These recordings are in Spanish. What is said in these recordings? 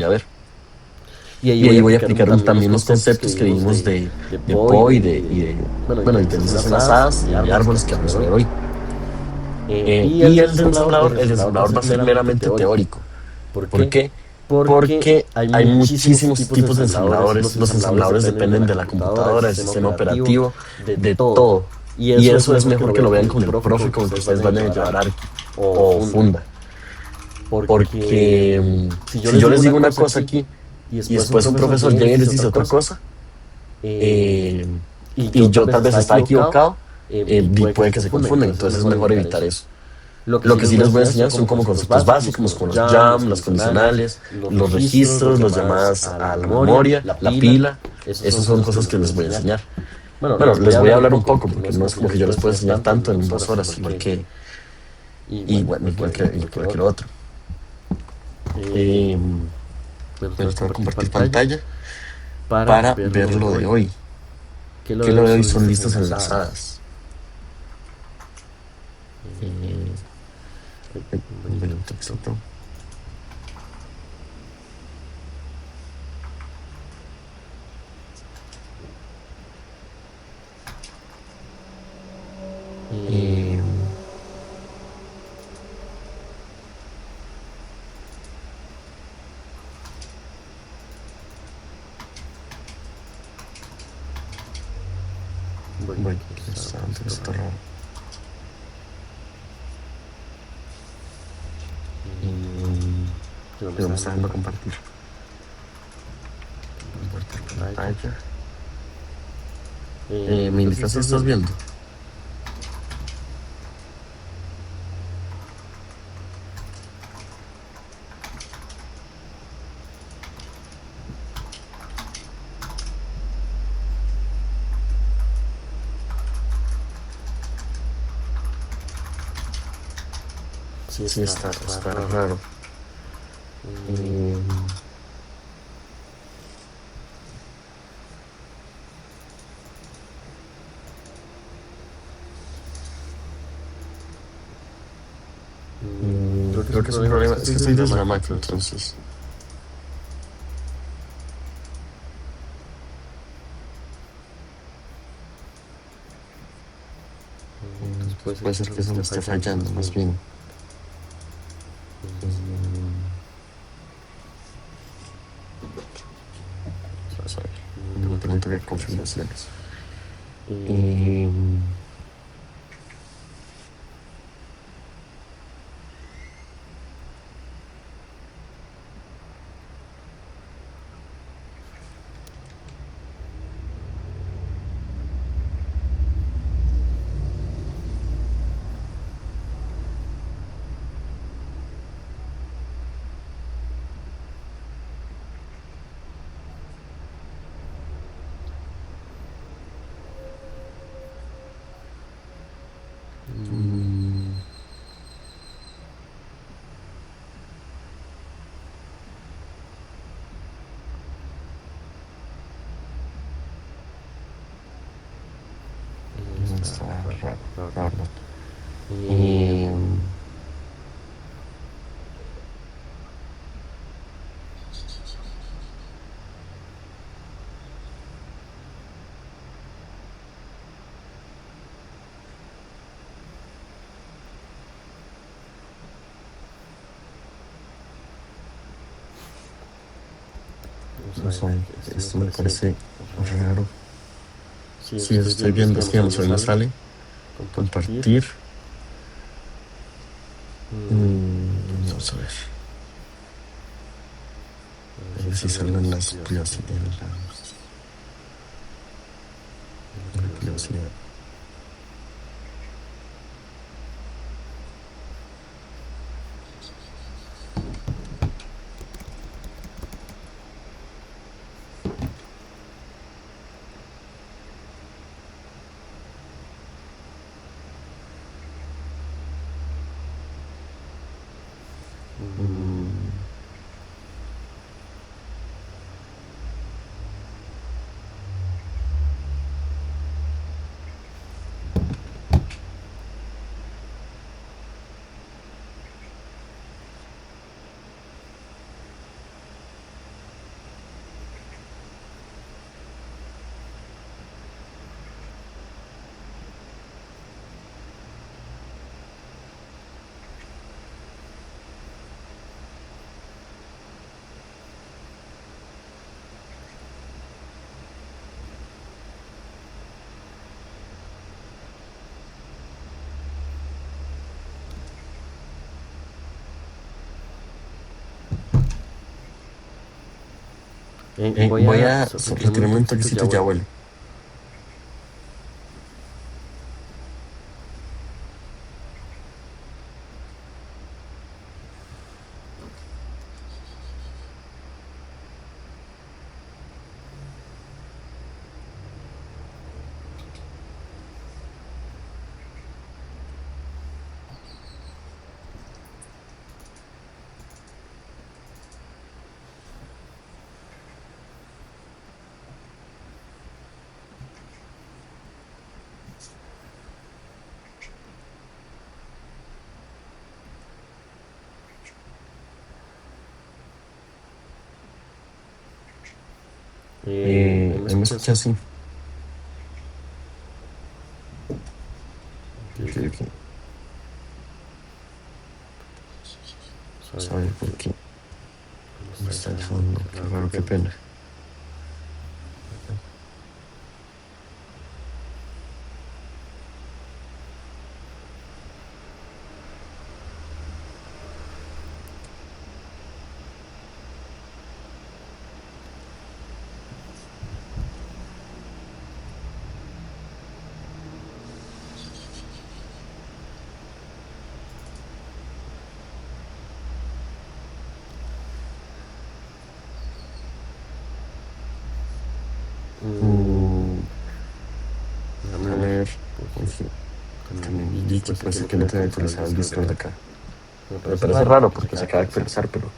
voy a ver. Y ahí voy a aplicar también los conceptos que vimos de Poe bueno, inteligencias enlazadas y árboles que vamos a ver hoy. Y el de ensamblador va a ser meramente teórico. ¿Por qué? porque hay muchísimos tipos de ensambladores. Los ensambladores dependen de la computadora, del sistema operativo, de todo. Y eso es mejor que lo vean con el profe con el que ustedes vayan a llevar Arqui o Funda. Porque si yo les digo una cosa aquí y después un profesor llega y les dice otra cosa, y yo tal vez estaba equivocado, puede que se confundan. Entonces es mejor evitar eso. Lo que sí les voy a enseñar son como conceptos básicos, como los jam, las condicionales, los registros, las llamadas a la memoria, la pila. Esas son cosas que les voy a enseñar. Bueno, les voy a hablar un poco, porque no es como que yo les pueda enseñar tanto en 2 horas, igual que lo otro. Pero te voy a compartir pantalla para ver lo de hoy. Que lo de hoy son listas enlazadas. Un minuto, exacto. Bueno, está raro. Pero me está dando compartir. Compartir pantalla. Mi lista, ¿sí estás viendo? Sí, está raro. Creo que es un problema. Es que estoy desde la macro, entonces. Puede ser que eso me esté fallando, más bien. Vamos a ver. Tengo que confirmaciones. Está raro. No sé, esto me parece raro. Sí, estoy viendo, es que digamos, hoy me sale compartir. Vamos a ver. A ver si salen las privacidades. Voy a retirarme un toquecito y ya vuelvo. Me escucha así. Ok. ¿Sabe por qué? No está el fondo. Qué raro, qué pena. A ver, también vi que puede ser que no te haya actualizado el Discord de acá. Me parece raro porque se acaba de actualizar, pero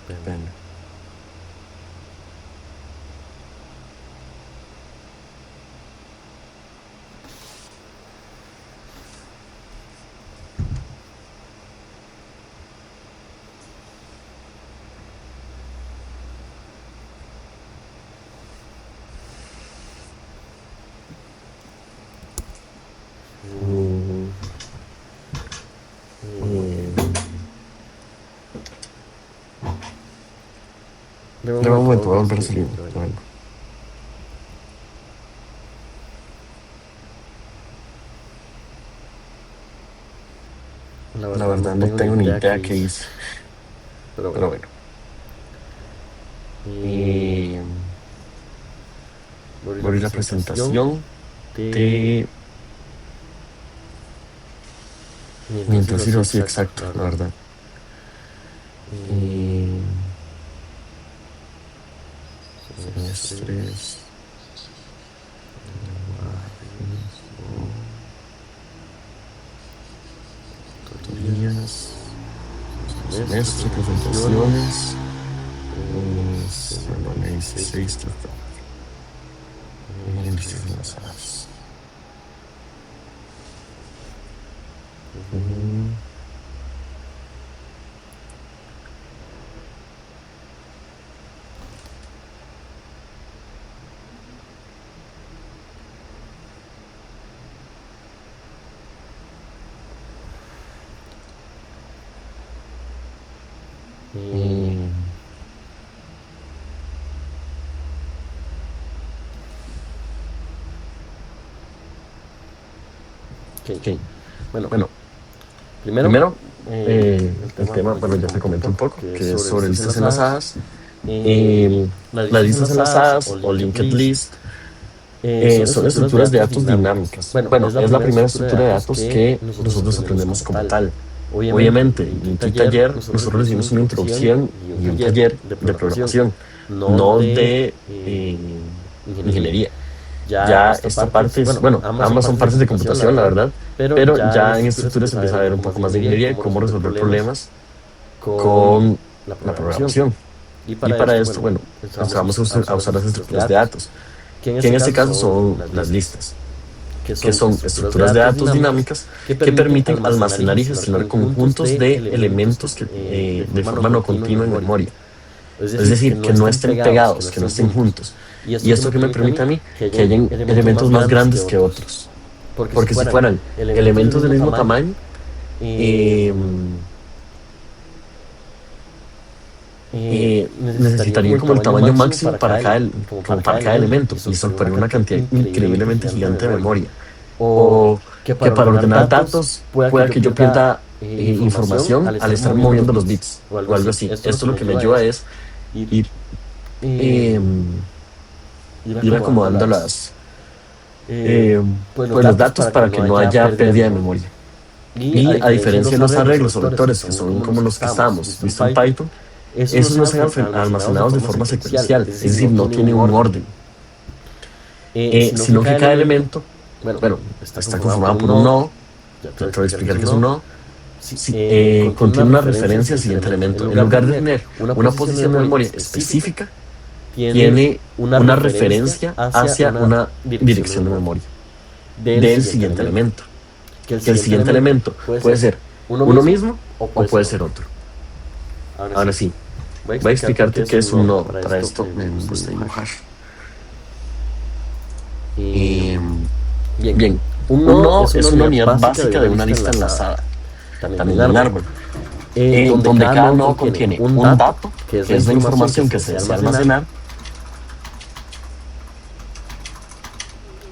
depende. De momento voy a volver a salir. Bueno. La verdad no tengo ni idea qué hice. Pero bueno. Voy a abrir la presentación de... Mientras sí, exacto, la verdad. Semestres. Tutorías. Semestre, presentaciones. Semana 16. Enlazadas. Okay. Bueno, primero el tema, bueno, ya se comentó un poco, que es sobre listas enlazadas. Las listas enlazadas o linked list son estructuras de datos dinámicas. Bueno, es la primera estructura de datos que nosotros aprendemos como tal. Obviamente, en un taller nosotros recibimos una introducción y un taller de programación, no de ingeniería. Ya esta parte es, bueno, ambas son partes de computación, la verdad, pero ya en estructuras se empieza a ver un poco más de ingeniería y cómo resolver problemas con la programación. Y para esto, bueno, vamos a usar las estructuras de datos, que en este caso son las listas, que son estructuras de datos dinámicas que permiten almacenar y gestionar conjuntos de elementos de forma no continua en memoria. Es decir, que no estén pegados, que no estén juntos. Y esto que me permite a mí que hayan elementos más grandes que otros. Porque si fueran elementos del mismo tamaño, necesitaría como el tamaño máximo para cada elemento. Y eso requiere una cantidad increíblemente gigante de memoria. o que para ordenar datos pueda que yo pierda información al estar moviendo los bits o algo así. Esto lo que me ayuda es ir, eh, ir acomodando pues los datos para que no haya pérdida de memoria. Y a diferencia de los arreglos o vectores, que son como los que estamos visto en Python, esos no están almacenados de forma secuencial, es decir, no tienen un orden, sino que cada elemento, bueno, está conformado por un nodo. Te voy a explicar qué es un nodo. Contiene una referencia al siguiente elemento. En lugar de tener una posición de memoria específica, tiene una referencia hacia una dirección de memoria del siguiente elemento. Que el siguiente elemento puede ser uno mismo o puede ser otro. Ahora sí, voy a explicarte qué es un nodo. Para esto me gusta dibujar. Bien, un nodo es una unidad básica de una lista enlazada, también un árbol, donde cada nodo contiene un dato, que es la información que se desea almacenar,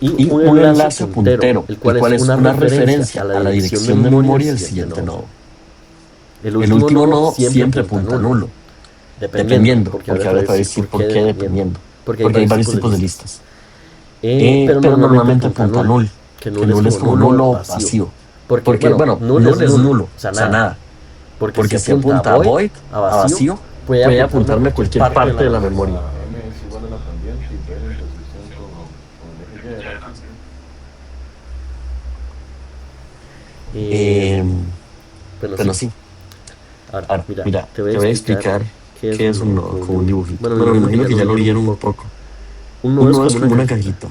y un enlace puntero, el cual es una referencia a la dirección de memoria del siguiente nodo. El último nodo siempre apunta a nulo, dependiendo, porque ahora te voy a decir por qué dependiendo, porque hay varios tipos de listas. Pero normalmente apunta a null, que null es como nulo o vacío. Porque bueno, null es nulo, o sea, nada. Porque si apunta a void, a vacío, puede apuntarme a cualquier parte de la memoria. Pero sí. Ahora, mira, te voy a explicar qué es un nodo, como un dibujito. Bueno, me imagino que ya lo vieron un poco. Un nodo es como una cajita.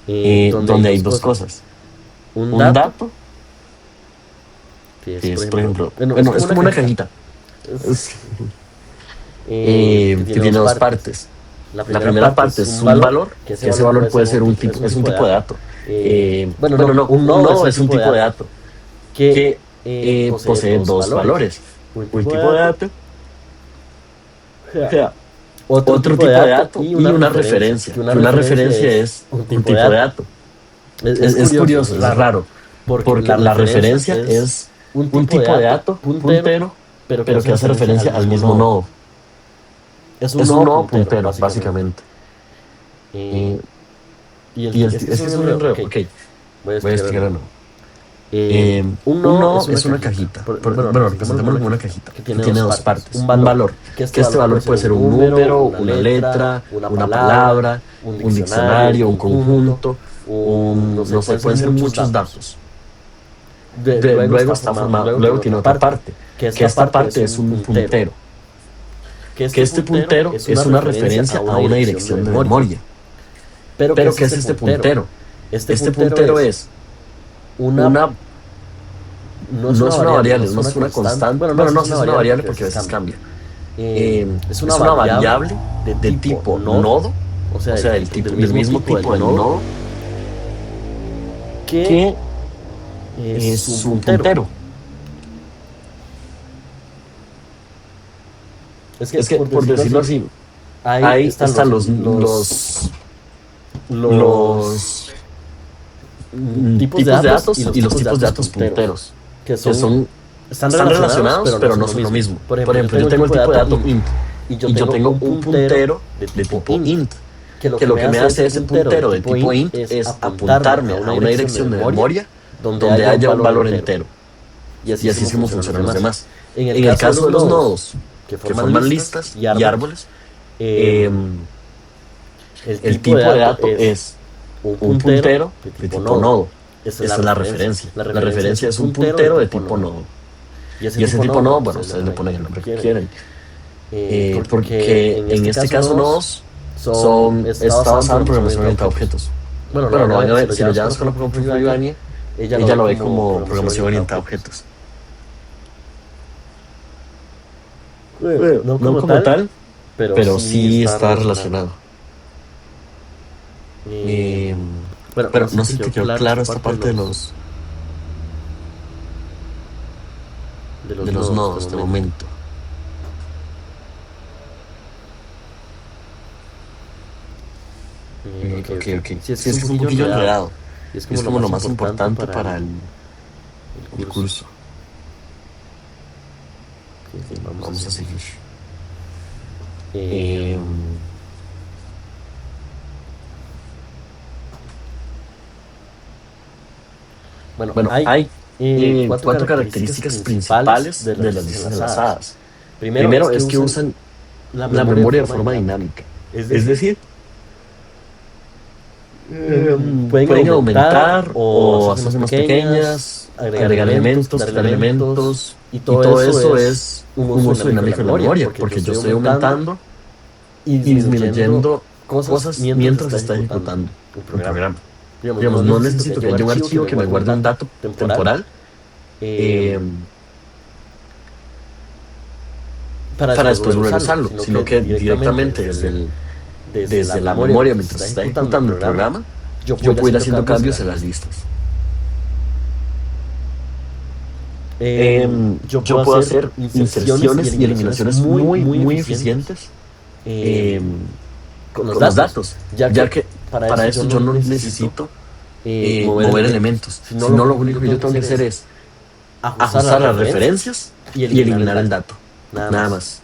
Donde hay dos cosas. Un dato, que es, por ejemplo, bueno, es como una cajita. Que tiene dos partes. La primera parte es un valor, que ese valor puede ser un tipo de dato. Bueno, un nodo es un tipo de dato que posee dos valores. Un tipo de dato, otro tipo de dato y una referencia. Una referencia es un tipo de dato. Es curioso, es raro, porque la referencia es un tipo de dato puntero, pero que hace referencia al mismo nodo. Es un nodo puntero, básicamente. Y este es un enredo. Ok, voy a explicarlo. Un nodo es una cajita. Bueno, representémoslo como una cajita que tiene dos partes. Un valor. Que este valor puede ser un número, una letra, una palabra, un diccionario, un conjunto, no sé, pueden ser muchos datos. Luego está formado, luego tiene otra parte, que esta parte es un puntero. Que este puntero es una referencia a una dirección de memoria. Pero ¿qué es este puntero? Este puntero es no es una variable, no es una constante. Bueno, no es una variable porque a veces cambia. Es una variable de tipo nodo, o sea, del mismo tipo de nodo, que es un puntero. Es que por decirlo así, ahí están los tipos de datos y los tipos de datos punteros, que están relacionados, pero no son lo mismo. Por ejemplo, yo tengo el tipo de dato int y yo tengo un puntero de tipo int, que lo que me hace ese puntero de tipo int es apuntarme a una dirección de memoria donde haya un valor entero. Y así es como funcionan los demás. En el caso de los nodos que forman listas y árboles, el tipo de dato es un puntero de tipo nodo. Esa es la referencia. La referencia es un puntero de tipo nodo. Y ese tipo nodo, bueno, ustedes le ponen el nombre que quieren. Porque en este caso nodos está basado en programación orientada a objetos. Bueno, no, si lo llamas con la programación de Ivania, ella lo ve como programación orientada a objetos. No como tal, pero sí está relacionado. Pero no sé si te quedó claro esta parte de los nodos de momento. Ok. Sí, es que es un poquillo enredado. Y Es como lo más importante para el curso. Sí, Vamos a seguir. Bueno, hay cuatro características principales de las listas enlazadas. Primero es que usan la memoria de forma dinámica. Es decir, pueden aumentar o hacerse más pequeñas, agregar elementos, quitar elementos, y todo eso es un uso dinámico de la memoria, porque yo estoy aumentando y disminuyendo cosas mientras está ejecutando el programa. Digamos, no necesito que haya un archivo que me guarde un dato temporal para después volver a usarlo, sino que directamente desde la memoria, mientras está ejecutando el programa, yo puedo ir haciendo cambios en las listas. Yo puedo hacer inserciones y eliminaciones muy eficientes con los datos, ya que para eso yo no necesito mover elementos, sino lo único que yo tengo que hacer es ajustar las referencias y eliminar el dato, nada más.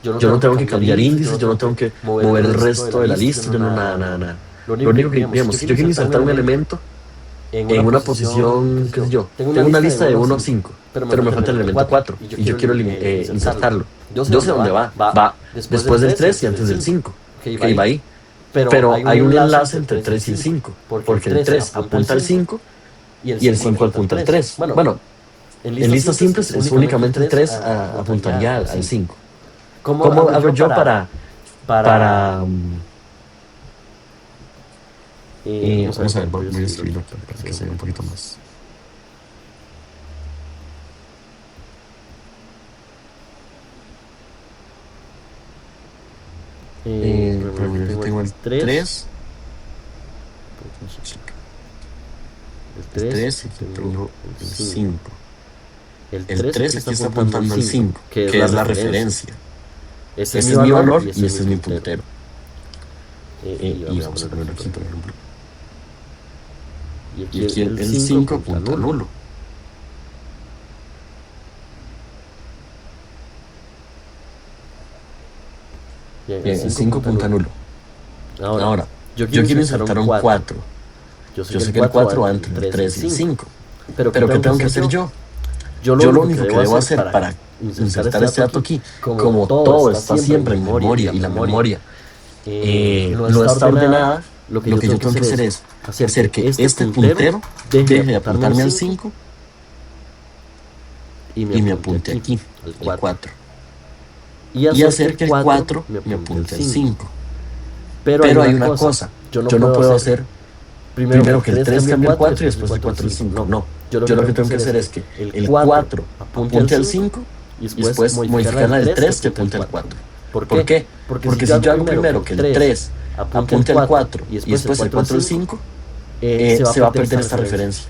Yo no tengo que cambiar índices, yo no tengo que mover el resto de la lista, yo no nada. Lo único que, digamos, si yo quiero insertar un elemento en una posición, qué sé yo, tengo una lista de 1 a 5, pero me falta el elemento 4 y yo quiero insertarlo. Yo sé dónde va después del 3 y antes del 5, que va ahí. Pero hay un enlace entre el 3 y el 5, porque el 3 apunta al 5 y el 5 apunta al 3. Bueno, en listas simples es únicamente el 3 apuntaría al 5. ¿Cómo hago yo para vamos a ver, voy a escribirlo para que se vea un poquito más. Yo tengo el 3. El 3 y tengo el 5. El 3 aquí está apuntando al 5, que es la referencia. Ese es mi valor y ese es mi puntero. Y vamos a ponerlo aquí, por ejemplo. Y aquí el 5 apunta al nulo. Bien, el 5 apunta a nulo. Ahora, yo quiero insertar un 4. Yo sé que el 4 va entre el 3 y el 5. Pero ¿qué tengo que hacer yo? Yo lo único que debo hacer para insertar este dato aquí, como todo está siempre en memoria y la memoria no está ordenada, lo que yo tengo que hacer es hacer que este puntero deje de apuntarme al 5 y me apunte aquí, al 4. Y hacer que el 4 me apunte al 5. Pero hay una cosa, yo no puedo hacer primero que el 3 cambie al 4 y después el 4 al 5. No, yo lo que tengo que hacer es que el 4 apunte al 5 y después modificar la del 3 que apunte al 4. ¿Por qué? Porque si yo hago primero que el 3 apunte al 4 y después el 4 al 5, se va a perder esta referencia.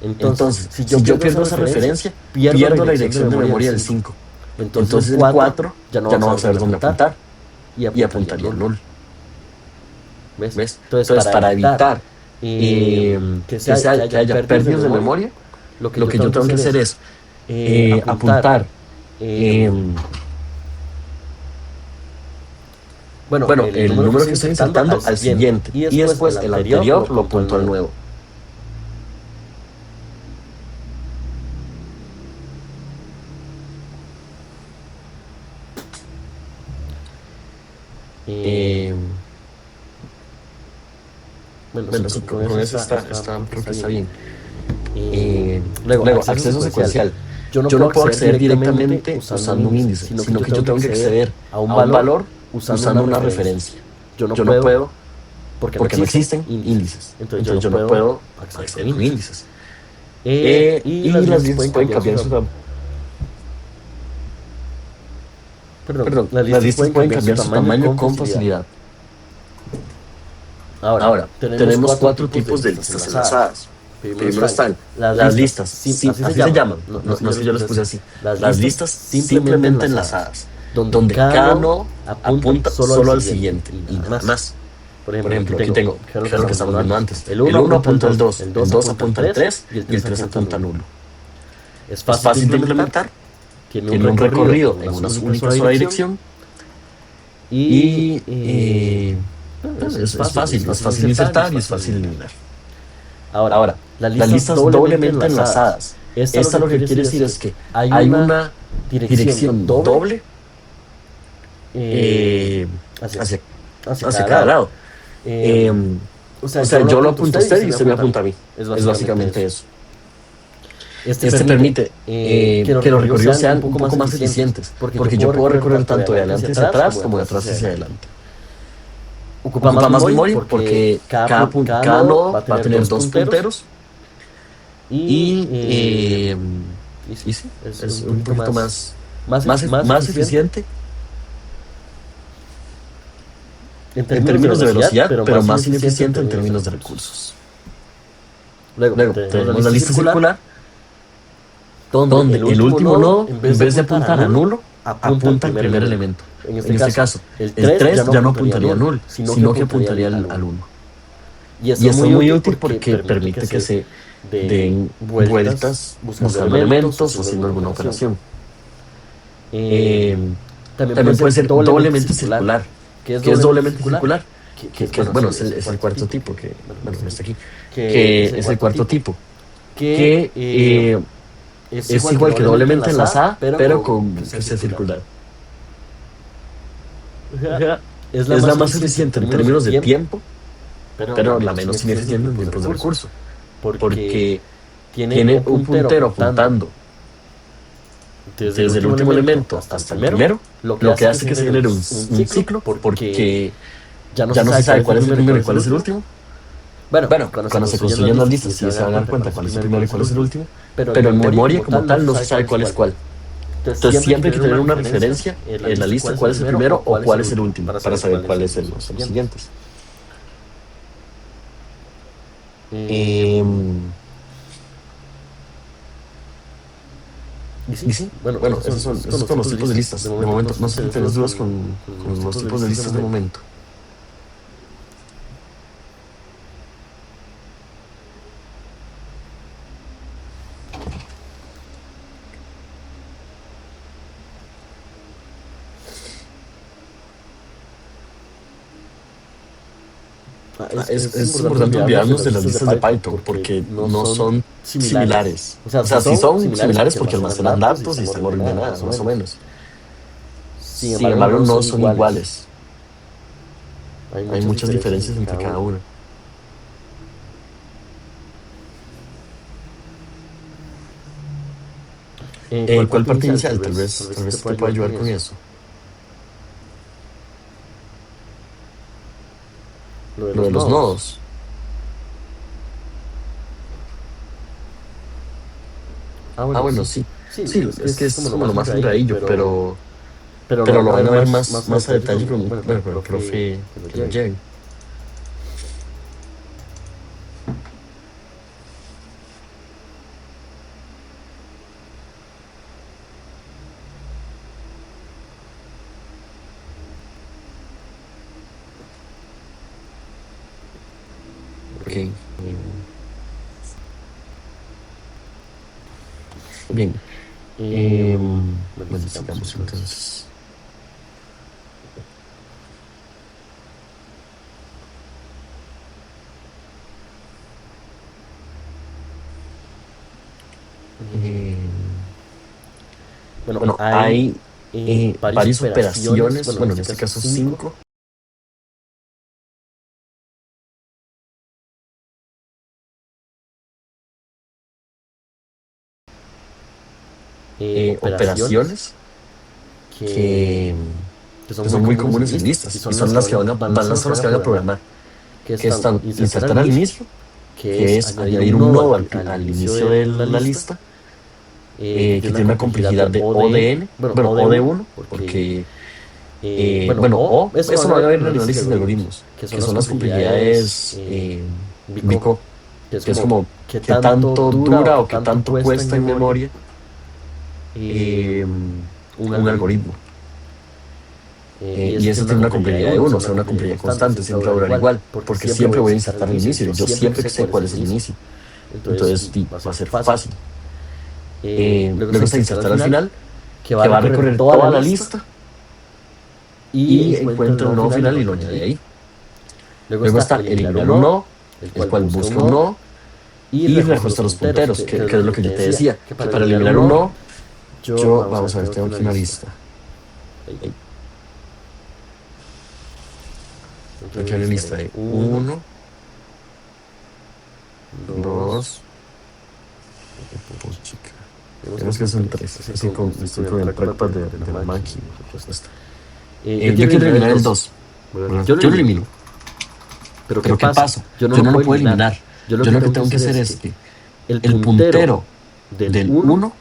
Entonces, si yo pierdo esa referencia, pierdo la dirección de memoria del 5. Entonces el 4 ya no va a saber dónde apuntar y apuntaría al null. ¿Ves? Entonces, para evitar que haya pérdidas de memoria, lo que yo tengo que hacer es apuntar. Bueno, el número que estoy insertando al siguiente y después el anterior lo apunto al nuevo. Bueno, con eso creo que está bien. Luego, acceso secuencial. Yo no puedo acceder directamente usando un índice, sino que yo tengo que acceder a un valor usando una referencia. Yo no puedo, porque no existen índices. Entonces yo no puedo acceder a índices. Y las listas pueden cambiar su tamaño. Perdón, las listas pueden cambiar su tamaño con facilidad. Ahora, tenemos 4 tipos de listas enlazadas. Primero están las listas, así se llaman, no es que yo les puse así. Las listas simplemente enlazadas, donde cada nodo apunta solo al siguiente y nada más. Por ejemplo, aquí tengo, que es lo que estamos viendo antes. El 1 apunta al 2, el 2 apunta al 3 y el 3 apunta al 1. Es fácil de implementar, tiene un recorrido en una única sola dirección y es fácil de insertar y es fácil de eliminar. Ahora, las listas doblemente enlazadas. Esta lo que quiere decir es que hay una dirección doble hacia cada lado. O sea, yo lo apunto a usted y usted me apunta a mí. Es básicamente eso. Este permite que los recorridos sean un poco más eficientes, porque yo puedo recorrer tanto de adelante hacia atrás como de atrás hacia adelante. Ocupa más memoria porque cada nodo va a tener dos punteros y sí, es un poquito más eficiente en términos de velocidad, pero más ineficiente en términos de recursos. Luego tenemos la lista circular, donde el último nodo, en vez de apuntar a nulo, apunta al primer elemento. En este caso, el 3 ya no apuntaría a null, sino que apuntaría al 1. Y esto es muy útil porque permite que se den vueltas buscando elementos o haciendo alguna operación. También puede ser doblemente circular. ¿Qué es doblemente circular? Bueno, es el cuarto tipo, bueno, está aquí. Que es el cuarto tipo. Que es igual que doblemente enlazada, pero con que sea circular. Es la más eficiente en términos de tiempo, pero la menos ineficiente en tiempos de recurso. Porque tiene un puntero apuntando desde el último elemento hasta el primero, lo que hace que se genere un ciclo, porque ya no se sabe cuál es el primero y cuál es el último. Bueno, cuando se construyen las listas sí se van a dar cuenta cuál es el primero y cuál es el último, pero en memoria como tal no se sabe cuál es cuál. Entonces siempre hay que tener una referencia en la lista cuál es el primero o cuál es el último, para saber cuáles son los siguientes. Y sí, bueno, esos son los tipos de listas. De momento, no sé si tienes dudas con los tipos de listas de momento. Es importante olvidarnos de las listas de Python porque no son similares. O sea, sí son similares porque almacenan datos y están ordenadas, más o menos. Sin embargo, no son iguales. Hay muchas diferencias entre cada una. ¿Cuál parte inicial? Tal vez te pueda ayudar con eso. Lo de los nodos. Bueno, sí. Sí, es que es como lo más delgadillo, pero lo van a ver más a detalle con el profe que lo lleven. Ok. Bien. Bueno, sigamos entonces. Bueno, hay varias operaciones, bueno, en este caso 5. Operaciones que son muy comunes en listas y son las que van a programar, que están insertar al inicio, que es añadir un nodo al inicio de la lista, que tiene una complejidad de ODN, bueno, OD1, porque eso lo van a ver en el análisis de algoritmos, que son las complejidades BICO, que es como qué tanto dura o qué tanto cuesta en memoria un algoritmo. y ese tiene una complejidad de 1, o sea, una complejidad constante, siempre va a durar igual, porque siempre voy a insertar el inicio, y yo siempre sé cuál es el inicio. Entonces va a ser fácil. Luego está insertar al final, que va a recorrer toda la lista y encuentra un nuevo final y lo añade ahí. Luego está eliminar un nodo, el cual busca un nodo y reajusta los punteros, que es lo que yo te decía, que para eliminar un nodo, yo, vamos a ver, tengo aquí una lista. Aquí hay una lista de 1, 2, tenemos que son 3, así estoy con el trackpad de la máquina. Yo quiero eliminar el 2, yo lo elimino. Pero ¿qué pasa? Yo no lo puedo eliminar. Yo lo que tengo que hacer es que el puntero del 1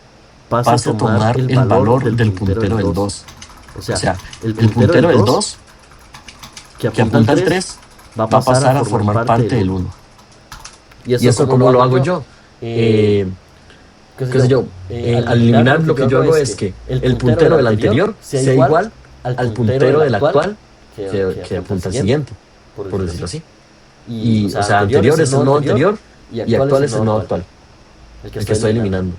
pase a tomar el valor del puntero del 2. O sea, el puntero del 2 que apunta al 3 va a pasar a formar parte del 1. ¿Y eso cómo lo hago yo? ¿Qué sé yo? Al eliminar lo que yo hago es que el puntero del anterior sea igual al puntero del actual que apunta al siguiente, por decirlo así. Y, o sea, anterior es el nodo anterior y actual es el nodo actual, el que estoy eliminando.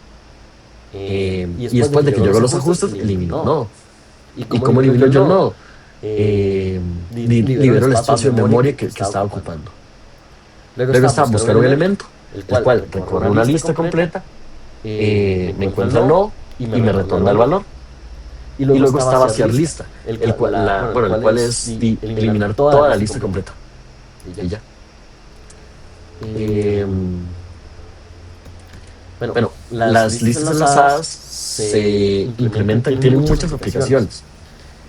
Y después de que yo hago los ajustes, elimino el nodo. ¿Y cómo elimino yo el nodo? Libero el espacio de memoria que estaba ocupando. Luego está buscar un elemento, el cual recorre una lista completa, me encuentra el nodo y me retorna el valor. Y luego está vaciar lista, el cual es eliminar toda la lista completa. Y ya. Bueno, las listas enlazadas se implementan y tienen muchas aplicaciones.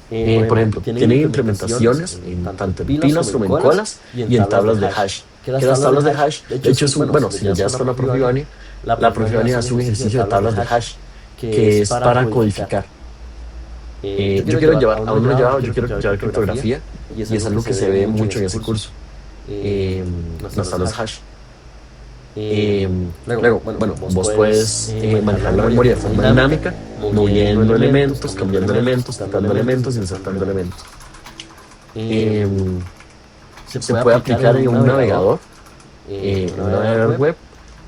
Por ejemplo, tienen implementaciones tanto en pilas como en colas y en tablas de hash. Que las tablas de hash, de hecho, es si ya está la profe Ivania, la profe Ivania hace un ejercicio de tablas de hash que es para codificar. Yo quiero llevar, aún no lo he llevado, yo quiero llevar criptografía y es algo que se ve mucho en ese curso. Las tablas hash. Luego, vos puedes manejar la memoria de forma dinámica, moviendo elementos, cambiando elementos, quitando elementos, insertando elementos. Se puede aplicar en un navegador web,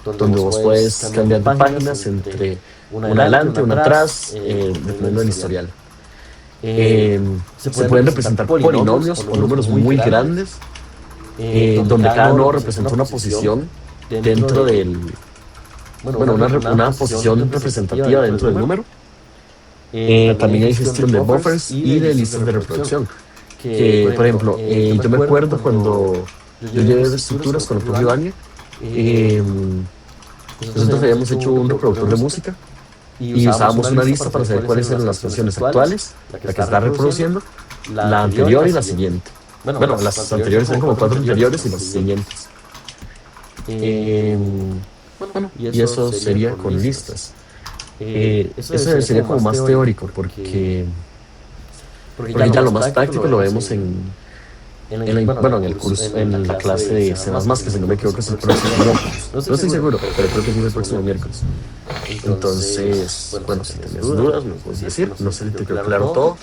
donde vos puedes cambiar de páginas entre una adelante, una atrás, dependiendo del historial. Se pueden representar polinomios o números muy grandes, donde cada nodo representa una posición dentro del, una posición representativa dentro del número. También hay gestión de buffers y de listas de reproducción. Que, por ejemplo, yo me acuerdo cuando yo llevé estructuras con el profe Ivania, nosotros habíamos hecho un reproductor de música y usábamos una lista para saber cuáles eran las canciones actuales, la que está reproduciendo, la anterior y la siguiente. Bueno, las anteriores eran como 4 anteriores y las siguientes. Y eso sería con listas. Eso sería como más teórico, porque ya lo más práctico lo vemos en el curso, en la clase de C++, que si no me equivoco es el próximo miércoles. No estoy seguro, pero creo que sí es el próximo miércoles. Entonces, si tienes dudas, me puedes decir. No sé si te quedó claro todo,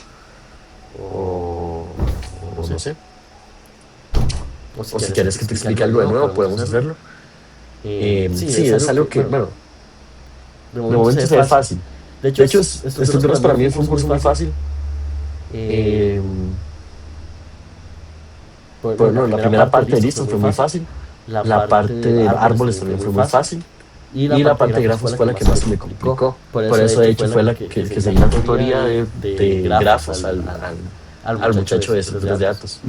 o no sé. O si quieres que te explique algo de nuevo, podemos hacerlo. Sí, es algo que, de momento se ve fácil. De hecho, estructuras para mí fue un curso muy fácil. La primera parte de listas fue muy fácil. La parte de árboles también fue muy fácil. Y la parte de grafos fue la que más se me complicó. Por eso, de hecho, fue la que seguí la tutoría de grafos al muchacho de estructuras de datos.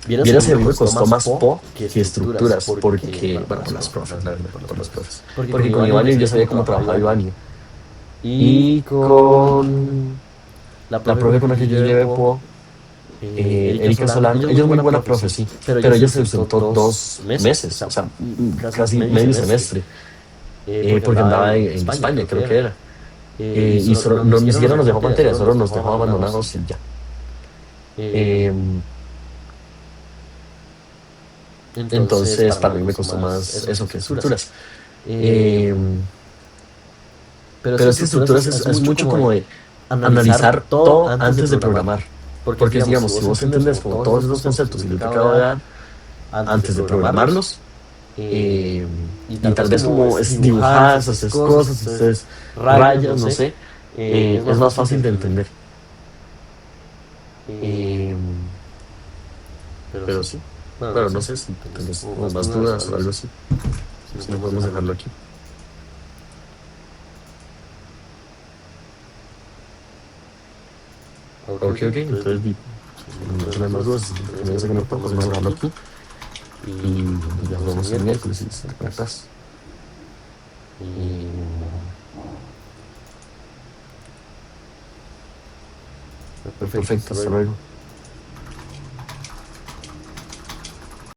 Vieras que a mí me costó más Po que estructuras, porque, por las profes, la verdad, por los profes. Porque con Ivania yo sabía cómo trabajaba Ivania. Y con la profe con la que yo llevé Po, Erika Solano, ella es muy buena profe, sí, pero ella se ausentó 2 meses, o sea, casi medio semestre, porque andaba en España, creo que era. Y ni siquiera nos dejó materia, solo nos dejó abandonados y ya. Entonces, para mí me costó más eso que estructuras. Pero es que estructuras es mucho como de analizar todo antes de programar. Porque, digamos, si vos entendés como todos esos conceptos que yo te acabo de dar, antes de programarlos, y tal vez como es dibujas, haces cosas, haces rayas, no sé, es más fácil de entender. Pero sí, bueno, no sé si tenés más dudas o algo así. Si no, podemos dejarlo aquí. Ok, entonces si no hay más dudas, me dice que no podemos dejarlo aquí. Y ya nos vemos el miércoles si te conectas. Perfecto, hasta luego.